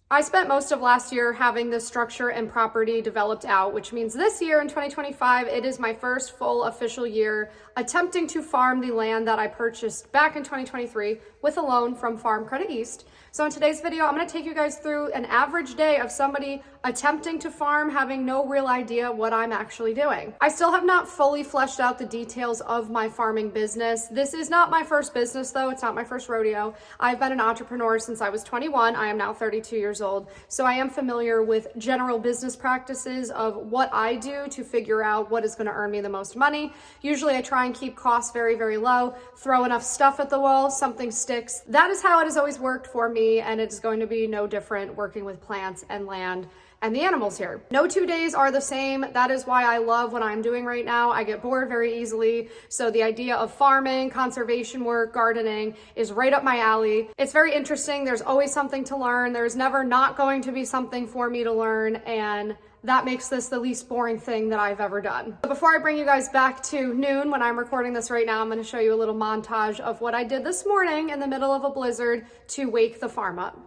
I spent most of last year having this structure and property developed out, which means this year in 2025, it is my first full official year attempting to farm the land that I purchased back in 2023 with a loan from Farm Credit East. So in today's video, I'm going to take you guys through an average day of somebody attempting to farm, having no real idea what I'm actually doing. I still have not fully fleshed out the details of my farming business. This is not my first business though. It's not my first rodeo. I've been an entrepreneur since I was 21. I am now 32 years old. So I am familiar with general business practices of what I do to figure out what is going to earn me the most money. Usually I try and keep costs very, very low, throw enough stuff at the wall, something sticks. That is how it has always worked for me, and it's going to be no different working with plants and land and the animals here. No 2 days are the same. That is why I love what I'm doing right now. I get bored very easily. So the idea of farming, conservation work, gardening is right up my alley. It's very interesting. There's always something to learn. There's never not going to be something for me to learn, and that makes this the least boring thing that I've ever done. But before I bring you guys back to noon when I'm recording this right now, I'm going to show you a little montage of what I did this morning in the middle of a blizzard to wake the farm up.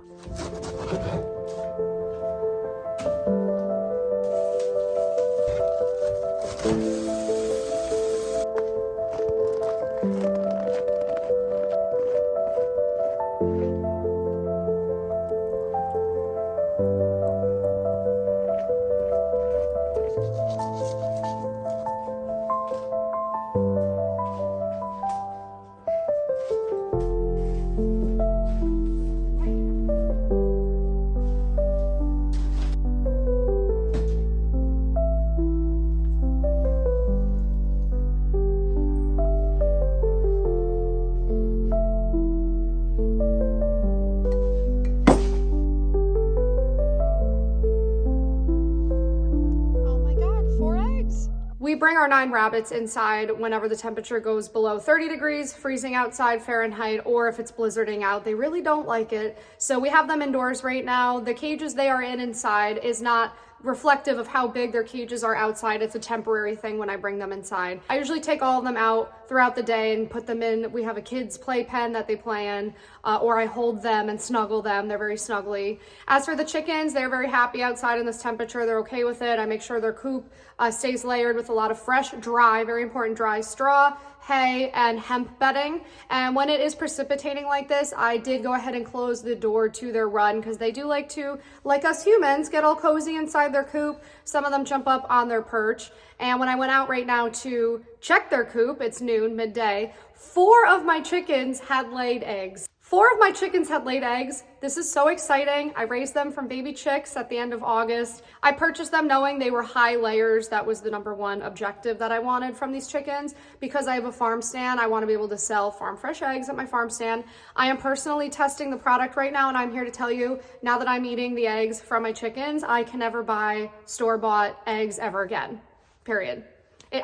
We bring our 9 rabbits inside whenever the temperature goes below 30 degrees, freezing outside Fahrenheit, or if it's blizzarding out. They really don't like it. So we have them indoors right now. The cages they are in inside is not reflective of how big their cages are outside. It's a temporary thing when I bring them inside. I usually take all of them out throughout the day and put them in. We have a kids play pen that they play in, or I hold them and snuggle them. They're very snuggly. As for the chickens, they're very happy outside in this temperature. They're okay with it. I make sure their coop stays layered with a lot of fresh, dry, very important dry straw, hay, and hemp bedding. And when it is precipitating like this, I did go ahead and close the door to their run because they do like to, like us humans, get all cozy inside their coop. Some of them jump up on their perch. And when I went out right now to check their coop, it's noon, midday, 4 of my chickens had laid eggs. 4 of my chickens had laid eggs. This is so exciting. I raised them from baby chicks at the end of August. I purchased them knowing they were high layers. That was the #1 objective that I wanted from these chickens. Because I have a farm stand, I want to be able to sell farm fresh eggs at my farm stand. I am personally testing the product right now, and I'm here to tell you, now that I'm eating the eggs from my chickens, I can never buy store-bought eggs ever again, period.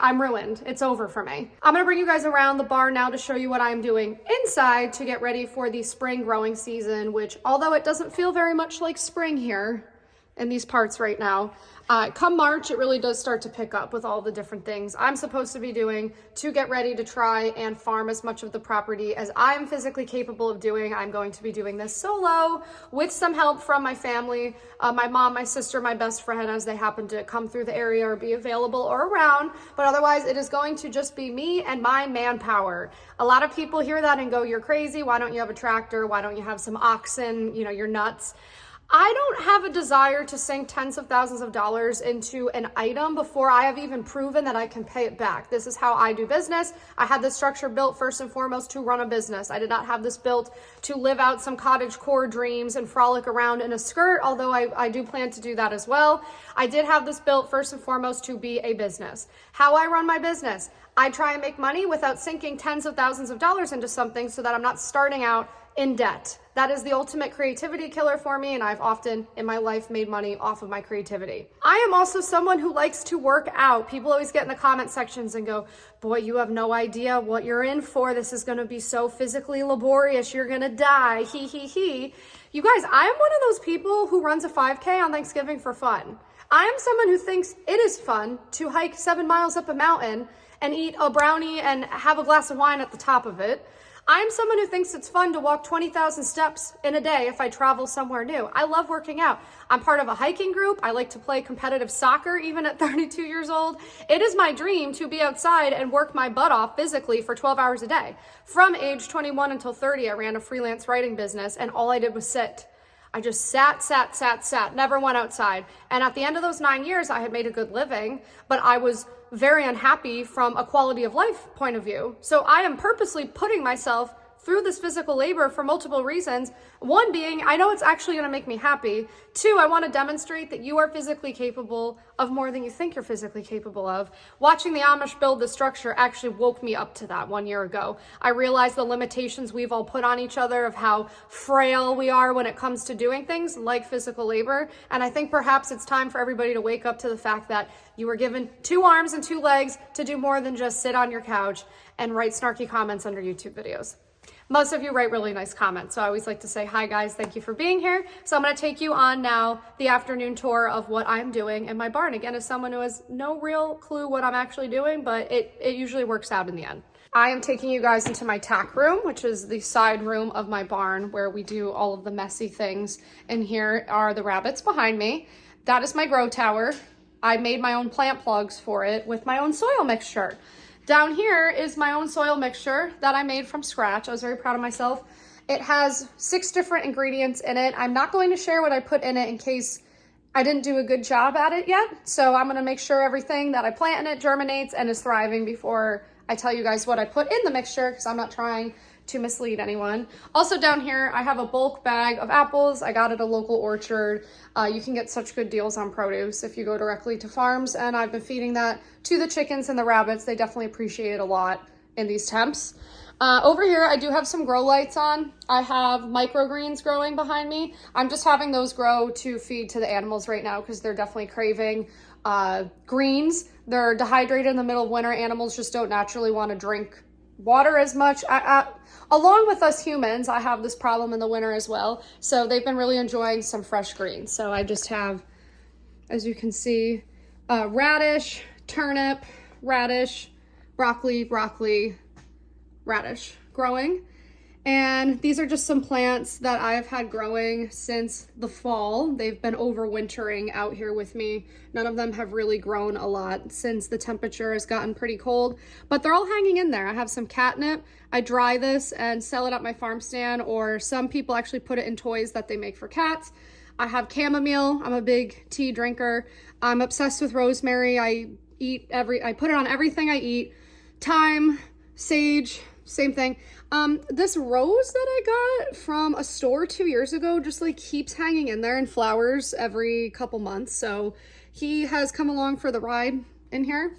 I'm ruined. It's over for me. I'm gonna bring you guys around the barn now to show you what I'm doing inside to get ready for the spring growing season, which, although it doesn't feel very much like spring here in these parts right now, come March, it really does start to pick up with all the different things I'm supposed to be doing to get ready to try and farm as much of the property as I'm physically capable of doing. I'm going to be doing this solo with some help from my family, my mom, my sister, my best friend, as they happen to come through the area or be available or around. But otherwise, it is going to just be me and my manpower. A lot of people hear that and go, "You're crazy. Why don't you have a tractor? Why don't you have some oxen? You know, you're nuts." I don't have a desire to sink tens of thousands of dollars into an item before I have even proven that I can pay it back. This is how I do business. I had this structure built first and foremost to run a business. I did not have this built to live out some cottage core dreams and frolic around in a skirt, although I do plan to do that as well. I did have this built first and foremost to be a business. How I run my business, I try and make money without sinking tens of thousands of dollars into something so that I'm not starting out in debt. That is the ultimate creativity killer for me, and I've often in my life made money off of my creativity. I am also someone who likes to work out. People always get in the comment sections and go, "Boy, you have no idea what you're in for. This is gonna be so physically laborious. You're gonna die, he, he, he." You guys, I am one of those people who runs a 5K on Thanksgiving for fun. I am someone who thinks it is fun to hike 7 miles up a mountain and eat a brownie and have a glass of wine at the top of it. I'm someone who thinks it's fun to walk 20,000 steps in a day if I travel somewhere new. I love working out. I'm part of a hiking group. I like to play competitive soccer even at 32 years old. It is my dream to be outside and work my butt off physically for 12 hours a day. From age 21 until 30, I ran a freelance writing business and all I did was sit. I just sat, never went outside. And at the end of those 9 years, I had made a good living, but I was very unhappy from a quality of life point of view. So I am purposely putting myself through this physical labor for multiple reasons. One being, I know it's actually going to make me happy. Two, I want to demonstrate that you are physically capable of more than you think you're physically capable of. Watching the Amish build the structure actually woke me up to that 1 year ago. I realized the limitations we've all put on each other of how frail we are when it comes to doing things like physical labor. And I think perhaps it's time for everybody to wake up to the fact that you were given 2 arms and 2 legs to do more than just sit on your couch and write snarky comments under YouTube videos. Most of you write really nice comments, so I always like to say, hi guys, thank you for being here. So I'm gonna take you on now the afternoon tour of what I'm doing in my barn. Again, as someone who has no real clue what I'm actually doing, but it usually works out in the end. I am taking you guys into my tack room, which is the side room of my barn where we do all of the messy things. And here are the rabbits behind me. That is my grow tower. I made my own plant plugs for it with my own soil mixture. Down here is my own soil mixture that I made from scratch. I was very proud of myself. It has 6 different ingredients in it. I'm not going to share what I put in it in case I didn't do a good job at it yet. So I'm gonna make sure everything that I plant in it germinates and is thriving before I tell you guys what I put in the mixture, because I'm not trying to mislead anyone. Also down here, I have a bulk bag of apples. I got at a local orchard. You can get such good deals on produce if you go directly to farms, and I've been feeding that to the chickens and the rabbits. They definitely appreciate it a lot in these temps. Over here, I do have some grow lights on. I have microgreens growing behind me. I'm just having those grow to feed to the animals right now because they're definitely craving greens. They're dehydrated in the middle of winter. Animals just don't naturally want to drink water as much. Along with us humans, I have this problem in the winter as well. So they've been really enjoying some fresh greens. So I just have, as you can see, radish, turnip, radish, broccoli, radish growing. And these are just some plants that I've had growing since the fall. They've been overwintering out here with me. None of them have really grown a lot since the temperature has gotten pretty cold, but they're all hanging in there. I have some catnip. I dry this and sell it at my farm stand, or some people actually put it in toys that they make for cats. I have chamomile. I'm a big tea drinker. I'm obsessed with rosemary. I put it on everything I eat. Thyme, sage, same thing. This rose that I got from a store 2 years ago just like keeps hanging in there and flowers every couple months. So he has come along for the ride in here.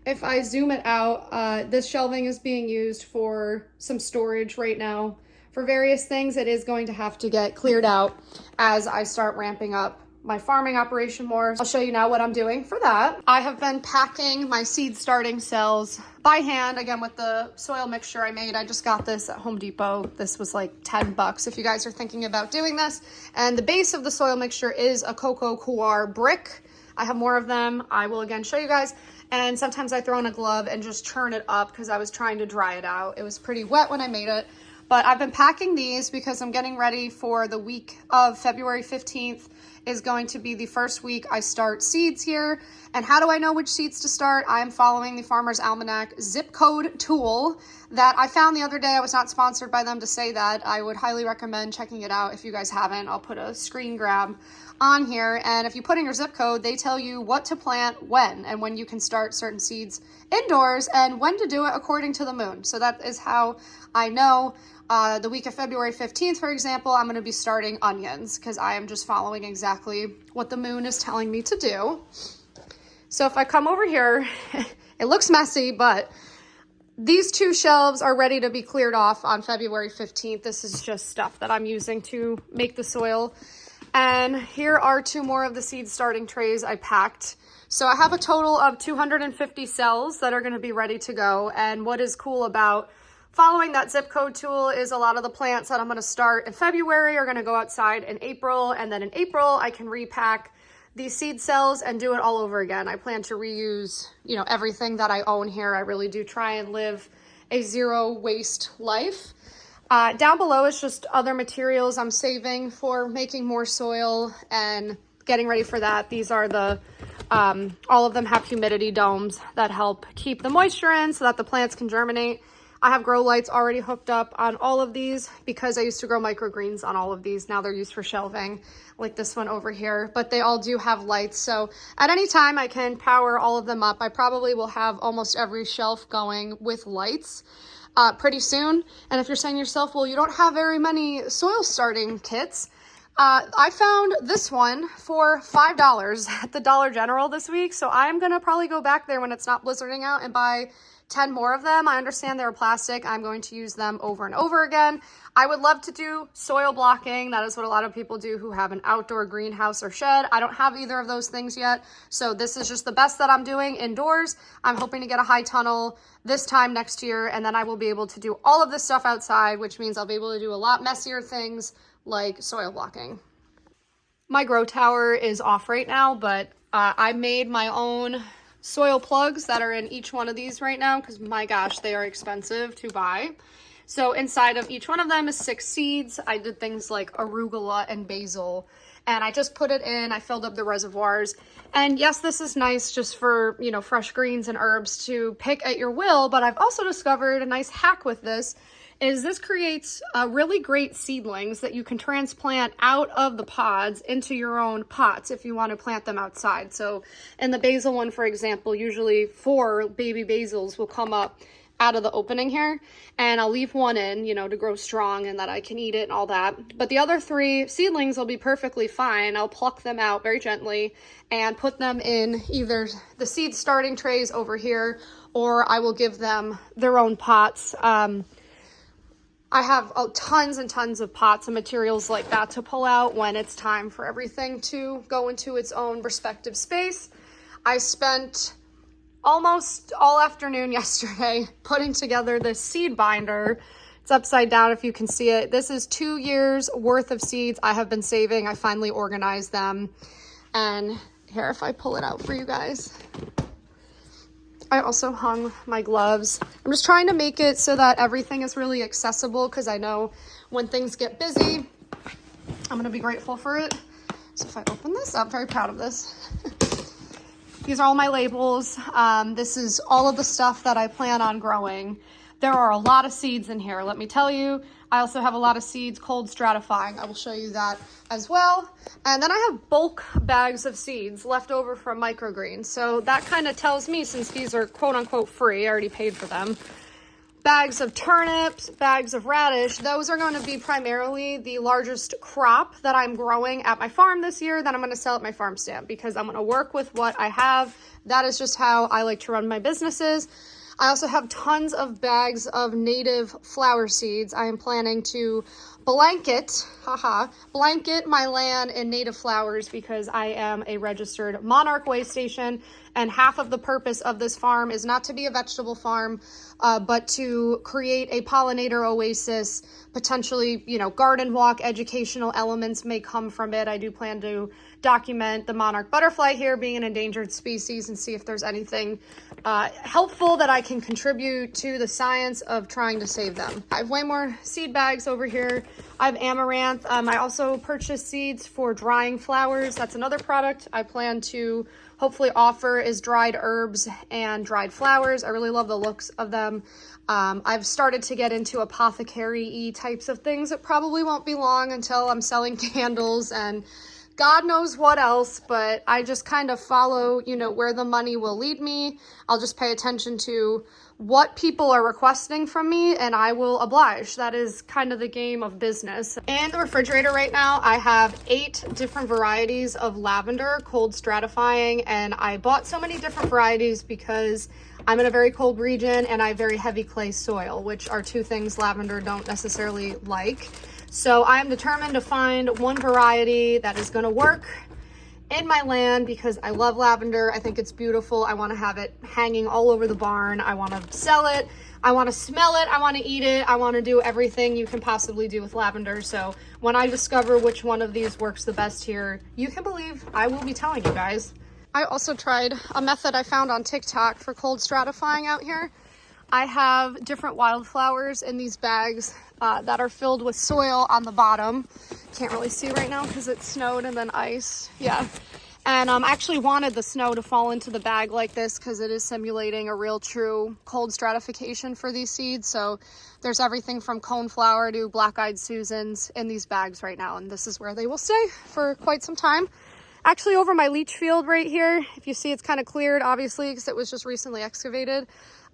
If I zoom it out, this shelving is being used for some storage right now for various things. It is going to have to get cleared out as I start ramping up my farming operation more. I'll show you now what I'm doing for that. I have been packing my seed starting cells by hand, again with the soil mixture I made. I just got this at Home Depot. This was like 10 bucks if you guys are thinking about doing this. And the base of the soil mixture is a cocoa coir brick. I have more of them. I will again show you guys. And sometimes I throw in a glove and just churn it up because I was trying to dry it out. It was pretty wet when I made it. But I've been packing these because I'm getting ready for the week of February 15th is going to be the first week I start seeds here. And how do I know which seeds to start? I'm following the Farmer's Almanac zip code tool that I found the other day. I was not sponsored by them to say that. I would highly recommend checking it out if you guys haven't. I'll put a screen grab on here. And if you put in your zip code, they tell you what to plant when and when you can start certain seeds indoors and when to do it according to the moon. So that is how I know. The week of February 15th, for example, I'm going to be starting onions because I am just following exactly what the moon is telling me to do. So if I come over here, it looks messy, but these 2 shelves are ready to be cleared off on February 15th. This is just stuff that I'm using to make the soil. And here are 2 more of the seed starting trays I packed. So I have a total of 250 cells that are going to be ready to go. And what is cool about following that zip code tool is a lot of the plants that I'm going to start in February are going to go outside in April. And then in April, I can repack these seed cells and do it all over again. I plan to reuse, everything that I own here. I really do try and live a zero waste life. Down below is just other materials I'm saving for making more soil and getting ready for that. These are the, all of them have humidity domes that help keep the moisture in so that the plants can germinate. I have grow lights already hooked up on all of these because I used to grow microgreens on all of these. Now they're used for shelving, like this one over here, but they all do have lights. So at any time I can power all of them up. I probably will have almost every shelf going with lights pretty soon. And if you're saying to yourself, well, you don't have very many soil starting kits, I found this one for $5 at the Dollar General this week. So I'm gonna probably go back there when it's not blizzarding out and buy 10 more of them. I understand they're plastic. I'm going to use them over and over again. I would love to do soil blocking. That is what a lot of people do who have an outdoor greenhouse or shed. I don't have either of those things yet. So this is just the best that I'm doing indoors. I'm hoping to get a high tunnel this time next year, and then I will be able to do all of this stuff outside, which means I'll be able to do a lot messier things like soil blocking. My grow tower is off right now, but I made my own soil plugs that are in each one of these right now because my gosh, they are expensive to buy. So inside of each one of them is 6 seeds. I did things like arugula and basil, and I just put it in. I filled up the reservoirs. And yes, this is nice just for, you know, fresh greens and herbs to pick at your will, but I've also discovered a nice hack with this is this creates really great seedlings that you can transplant out of the pods into your own pots if you want to plant them outside. So in the basil one, for example, usually 4 baby basils will come up out of the opening here, and I'll leave one in, you know, to grow strong and that I can eat it and all that. But the other 3 seedlings will be perfectly fine. I'll pluck them out very gently and put them in either the seed starting trays over here, or I will give them their own pots. I have tons and tons of pots and materials like that to pull out when it's time for everything to go into its own respective space. I spent almost all afternoon yesterday putting together this seed binder. It's upside down if you can see it. This is 2 years worth of seeds I have been saving. I finally organized them. And here, if I pull it out for you guys. I also hung my gloves. I'm just trying to make it so that everything is really accessible because I know when things get busy, I'm gonna be grateful for it. So if I open this up, very proud of this. These are all my labels. This is all of the stuff that I plan on growing. There are a lot of seeds in here, let me tell you. I also have a lot of seeds cold stratifying. I will show you that as well. And then I have bulk bags of seeds left over from microgreens. So that kind of tells me, since these are quote unquote free, I already paid for them. Bags of turnips, bags of radish, those are going to be primarily the largest crop that I'm growing at my farm this year that I'm going to sell at my farm stand because I'm going to work with what I have. That is just how I like to run my businesses. I also have tons of bags of native flower seeds. I am planning to blanket my land in native flowers because I am a registered monarch way station, and half of the purpose of this farm is not to be a vegetable farm, but to create a pollinator oasis, potentially, you know, garden walk, educational elements may come from it. I do plan to document the monarch butterfly here being an endangered species and see if there's anything helpful that I can contribute to the science of trying to save them. I have way more seed bags over here. I have amaranth. I also purchased seeds for drying flowers. That's another product I plan to hopefully offer is dried herbs and dried flowers. I really love the looks of them. I've started to get into apothecary-y types of things. It probably won't be long until I'm selling candles and God knows what else, but I just kind of follow, you know, where the money will lead me. I'll just pay attention to what people are requesting from me and I will oblige. That is kind of the game of business. And the refrigerator right now, I have 8 different varieties of lavender, cold stratifying, and I bought so many different varieties because I'm in a very cold region and I have very heavy clay soil, which are 2 things lavender don't necessarily like. So I am determined to find one variety that is going to work in my land because I love lavender. I think it's beautiful. I want to have it hanging all over the barn. I want to sell it. I want to smell it. I want to eat it. I want to do everything you can possibly do with lavender. So when I discover which one of these works the best here, you can believe I will be telling you guys. I also tried a method I found on TikTok for cold stratifying out here. I have different wildflowers in these bags that are filled with soil on the bottom. Can't really see right now because it snowed and then ice. Yeah. And I actually wanted the snow to fall into the bag like this because it is simulating a real true cold stratification for these seeds. So there's everything from coneflower to black-eyed Susans in these bags right now. And this is where they will stay for quite some time. Actually, over my leach field right here, if you see it's kind of cleared, obviously, because it was just recently excavated.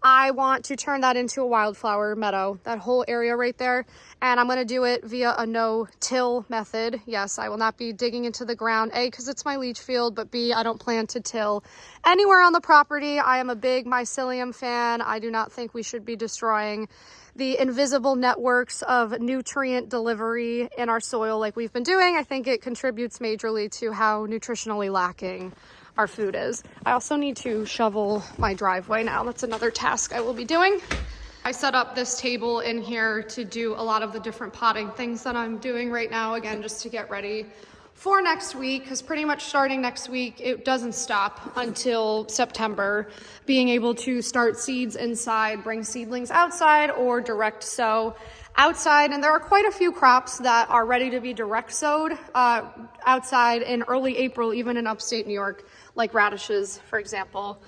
I want to turn that into a wildflower meadow, that whole area right there. And I'm going to do it via a no-till method. Yes, I will not be digging into the ground, A, because it's my leach field, but B, I don't plan to till anywhere on the property. I am a big mycelium fan. I do not think we should be destroying the invisible networks of nutrient delivery in our soil like we've been doing. I think it contributes majorly to how nutritionally lacking our food is. I also need to shovel my driveway now. That's another task I will be doing. I set up this table in here to do a lot of the different potting things that I'm doing right now, again, just to get ready for next week, because pretty much starting next week, it doesn't stop until September, being able to start seeds inside, bring seedlings outside, or direct sow outside. And there are quite a few crops that are ready to be direct sowed outside in early April, even in upstate New York, like radishes, for example.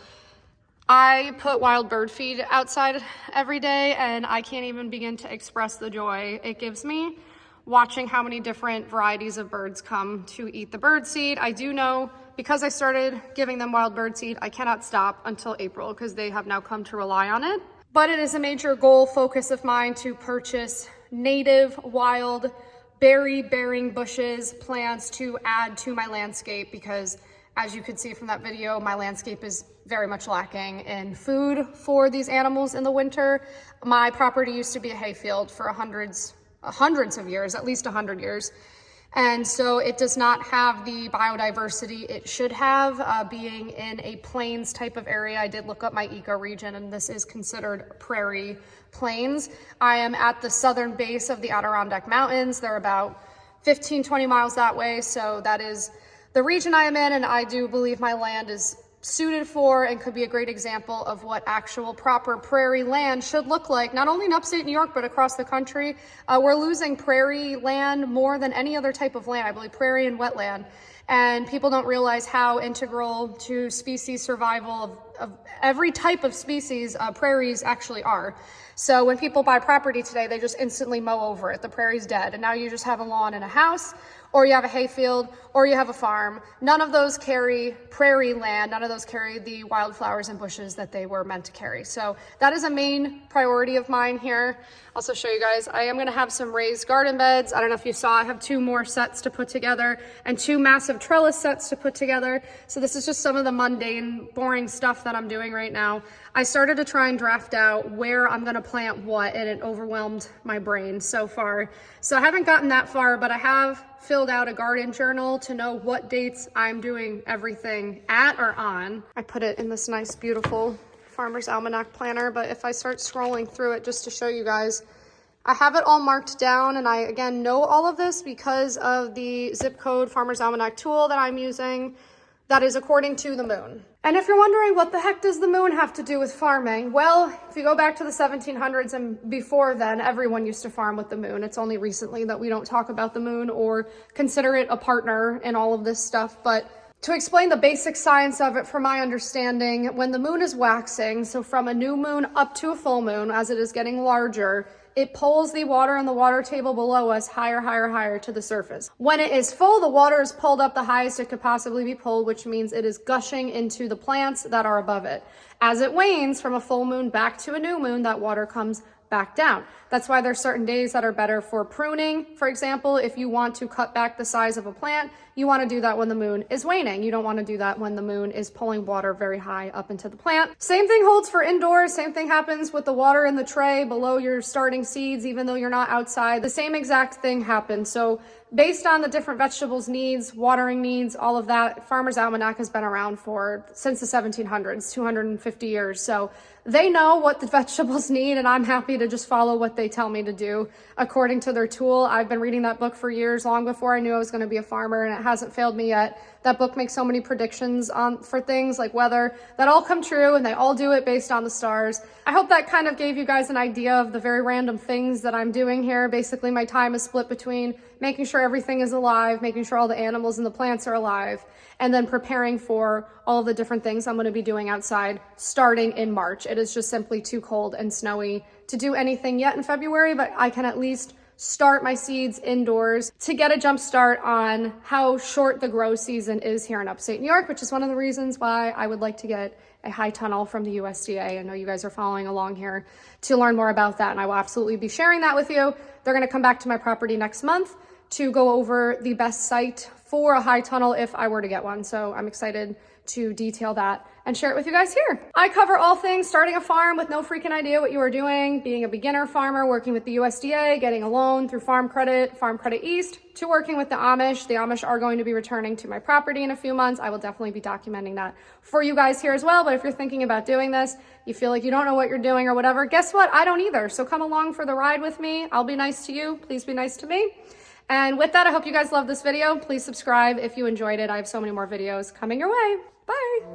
I put wild bird feed outside every day, and I can't even begin to express the joy it gives me watching how many different varieties of birds come to eat the bird seed. I do know, because I started giving them wild bird seed, I cannot stop until April because they have now come to rely on it. But it is a major goal focus of mine to purchase native wild berry-bearing bushes, plants to add to my landscape, because as you could see from that video, my landscape is very much lacking in food for these animals in the winter. My property used to be a hayfield for hundreds of years, at least 100 years. And so it does not have the biodiversity it should have, being in a plains type of area. I did look up my ecoregion, and this is considered prairie plains. I am at the southern base of the Adirondack Mountains. They're about 15, 20 miles that way. So that is the region I am in, and I do believe my land is suited for and could be a great example of what actual proper prairie land should look like, not only in upstate New York, but across the country. We're losing prairie land more than any other type of land, I believe prairie and wetland. And people don't realize how integral to species survival of every type of species prairies actually are. So when people buy property today, they just instantly mow over it. The prairie's dead. And now you just have a lawn and a house, or you have a hayfield, or you have a farm. None of those carry prairie land. None of those carry the wildflowers and bushes that they were meant to carry. So that is a main priority of mine here. I'll also show you guys, I am gonna have some raised garden beds. I don't know if you saw, I have 2 more sets to put together and 2 massive trellis sets to put together. So this is just some of the mundane, boring stuff that I'm doing right now. I started to try and draft out where I'm gonna plant what, and it overwhelmed my brain so far. So I haven't gotten that far, but I have filled out a garden journal to know what dates I'm doing everything at or on. I put it in this nice, beautiful Farmer's Almanac planner, but if I start scrolling through it just to show you guys, I have it all marked down, and I, again, know all of this because of the zip code Farmer's Almanac tool that I'm using that is according to the moon. And if you're wondering what the heck does the moon have to do with farming? Well, if you go back to the 1700s and before then, everyone used to farm with the moon. It's only recently that we don't talk about the moon or consider it a partner in all of this stuff. But to explain the basic science of it, from my understanding, when the moon is waxing, so from a new moon up to a full moon, as it is getting larger, it pulls the water on the water table below us higher, higher, higher to the surface. When it is full, the water is pulled up the highest it could possibly be pulled, which means it is gushing into the plants that are above it. As it wanes from a full moon back to a new moon, that water comes back down. That's why there's certain days that are better for pruning. For example, if you want to cut back the size of a plant, you want to do that when the moon is waning. You don't want to do that when the moon is pulling water very high up into the plant. Same thing holds for indoors. Same thing happens with the water in the tray below your starting seeds, even though you're not outside. The same exact thing happens. So based on the different vegetables needs, watering needs, all of that, Farmer's Almanac has been around since the 1700s, 250 years. So they know what the vegetables need, and I'm happy to just follow what they tell me to do according to their tool. I've been reading that book for years, long before I knew I was going to be a farmer, and it hasn't failed me yet. That book makes so many predictions for things like weather that all come true, and they all do it based on the stars. I hope that kind of gave you guys an idea of the very random things that I'm doing here. Basically, my time is split between making sure everything is alive, making sure all the animals and the plants are alive, and then preparing for all of the different things I'm going to be doing outside starting in March. It is just simply too cold and snowy to do anything yet in February, but I can at least start my seeds indoors to get a jump start on how short the grow season is here in upstate New York, which is one of the reasons why I would like to get a high tunnel from the USDA. I know you guys are following along here to learn more about that, and I will absolutely be sharing that with you. They're going to come back to my property next month to go over the best site for a high tunnel if I were to get one. So I'm excited to detail that and share it with you guys here. I cover all things starting a farm with no freaking idea what you are doing, being a beginner farmer, working with the USDA, getting a loan through Farm Credit East, to working with the Amish. The Amish are going to be returning to my property in a few months. I will definitely be documenting that for you guys here as well. But if you're thinking about doing this, you feel like you don't know what you're doing or whatever, guess what? I don't either. So come along for the ride with me. I'll be nice to you. Please be nice to me. And with that, I hope you guys love this video. Please subscribe if you enjoyed it. I have so many more videos coming your way. Bye.